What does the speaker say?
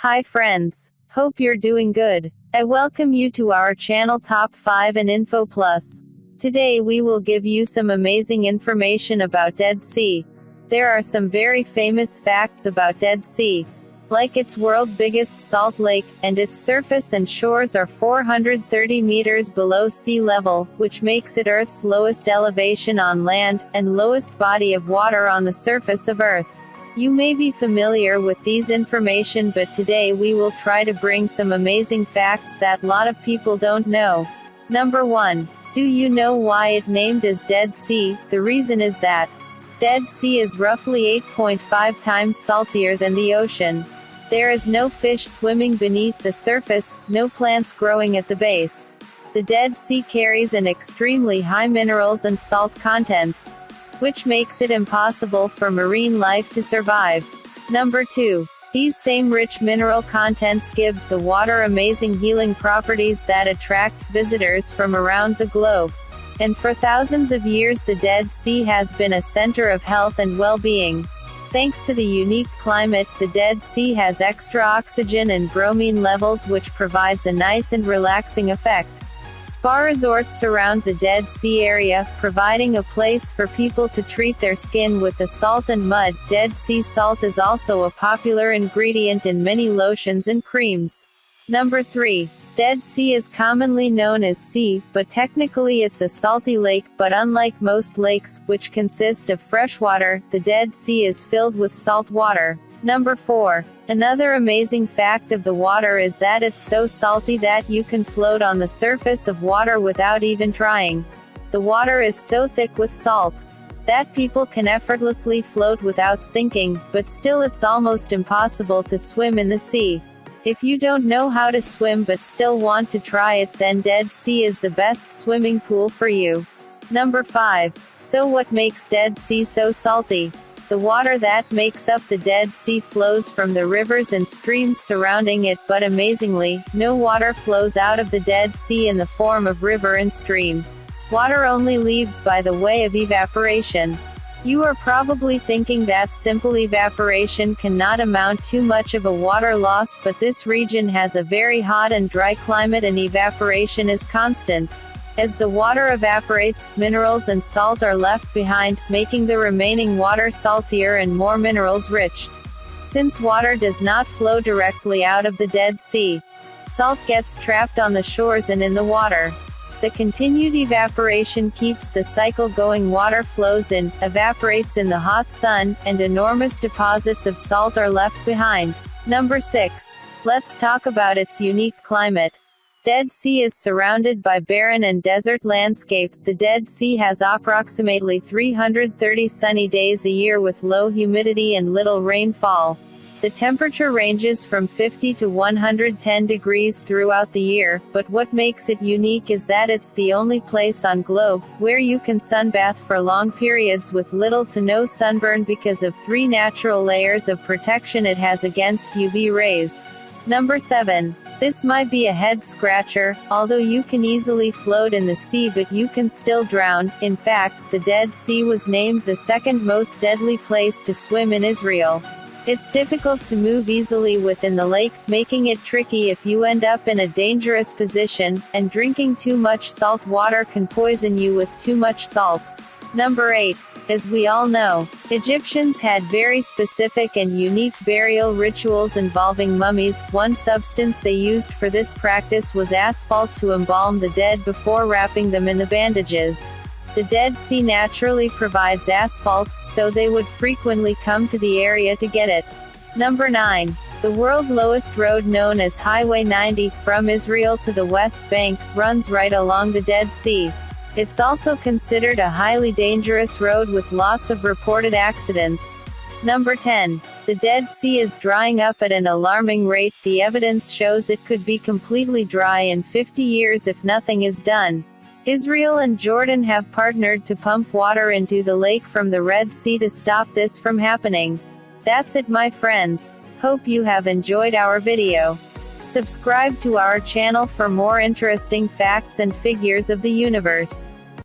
Hi friends. Hope you're doing good. I welcome you to our channel Top 5 and Info Plus. Today we will give you some amazing information about Dead Sea. There are some very famous facts about Dead Sea. Like its world's biggest salt lake, and its surface and shores are 430 meters below sea level, which makes it Earth's lowest elevation on land, and lowest body of water on the surface of Earth. You may be familiar with these information, but today we will try to bring some amazing facts that lot of people don't know. Number 1. Do you know why it named as Dead Sea? The reason is that Dead Sea is roughly 8.5 times saltier than the ocean. There is no fish swimming beneath the surface, no plants growing at the base. The Dead Sea carries an extremely high minerals and salt contents, which makes it impossible for marine life to survive. Number 2. These same rich mineral contents gives the water amazing healing properties that attracts visitors from around the globe. And for thousands of years the Dead Sea has been a center of health and well-being. Thanks to the unique climate, the Dead Sea has extra oxygen and bromine levels, which provides a nice and relaxing effect. Spa resorts surround the Dead Sea area, providing a place for people to treat their skin with the salt and mud. Dead Sea salt is also a popular ingredient in many lotions and creams. Number 3. Dead Sea is commonly known as sea, but technically it's a salty lake, but unlike most lakes, which consist of fresh water, the Dead Sea is filled with salt water. Number 4. Another amazing fact of the water is that it's so salty that you can float on the surface of water without even trying. The water is so thick with salt that people can effortlessly float without sinking, but still it's almost impossible to swim in the sea. If you don't know how to swim but still want to try it, then Dead Sea is the best swimming pool for you. Number 5. So what makes Dead Sea so salty? The water that makes up the Dead Sea flows from the rivers and streams surrounding it, but amazingly, no water flows out of the Dead Sea in the form of river and stream. Water only leaves by the way of evaporation. You are probably thinking that simple evaporation cannot amount to much of a water loss, but this region has a very hot and dry climate and evaporation is constant. As the water evaporates, minerals and salt are left behind, making the remaining water saltier and more minerals rich. Since water does not flow directly out of the Dead Sea, salt gets trapped on the shores and in the water. The continued evaporation keeps the cycle going. Water flows in, evaporates in the hot sun, and enormous deposits of salt are left behind. Number 6. Let's talk about its unique climate. Dead Sea is surrounded by barren and desert landscape. The Dead Sea has approximately 330 sunny days a year with low humidity and little rainfall. The temperature ranges from 50 to 110 degrees throughout the year, but what makes it unique is that it's the only place on globe where you can sunbath for long periods with little to no sunburn because of 3 natural layers of protection it has against UV rays. Number 7. This might be a head scratcher, although you can easily float in the sea but you can still drown. In fact, the Dead Sea was named the second most deadly place to swim in Israel. It's difficult to move easily within the lake, making it tricky if you end up in a dangerous position, and drinking too much salt water can poison you with too much salt. Number 8. As we all know, Egyptians had very specific and unique burial rituals involving mummies. One substance they used for this practice was asphalt to embalm the dead before wrapping them in the bandages. The Dead Sea naturally provides asphalt, so they would frequently come to the area to get it. Number 9. The world's lowest road, known as Highway 90, from Israel to the West Bank, runs right along the Dead Sea. It's also considered a highly dangerous road with lots of reported accidents. Number 10. The Dead Sea is drying up at an alarming rate. The evidence shows it could be completely dry in 50 years if nothing is done. Israel and Jordan have partnered to pump water into the lake from the Red Sea to stop this from happening. That's it, my friends. Hope you have enjoyed our video. Subscribe to our channel for more interesting facts and figures of the universe.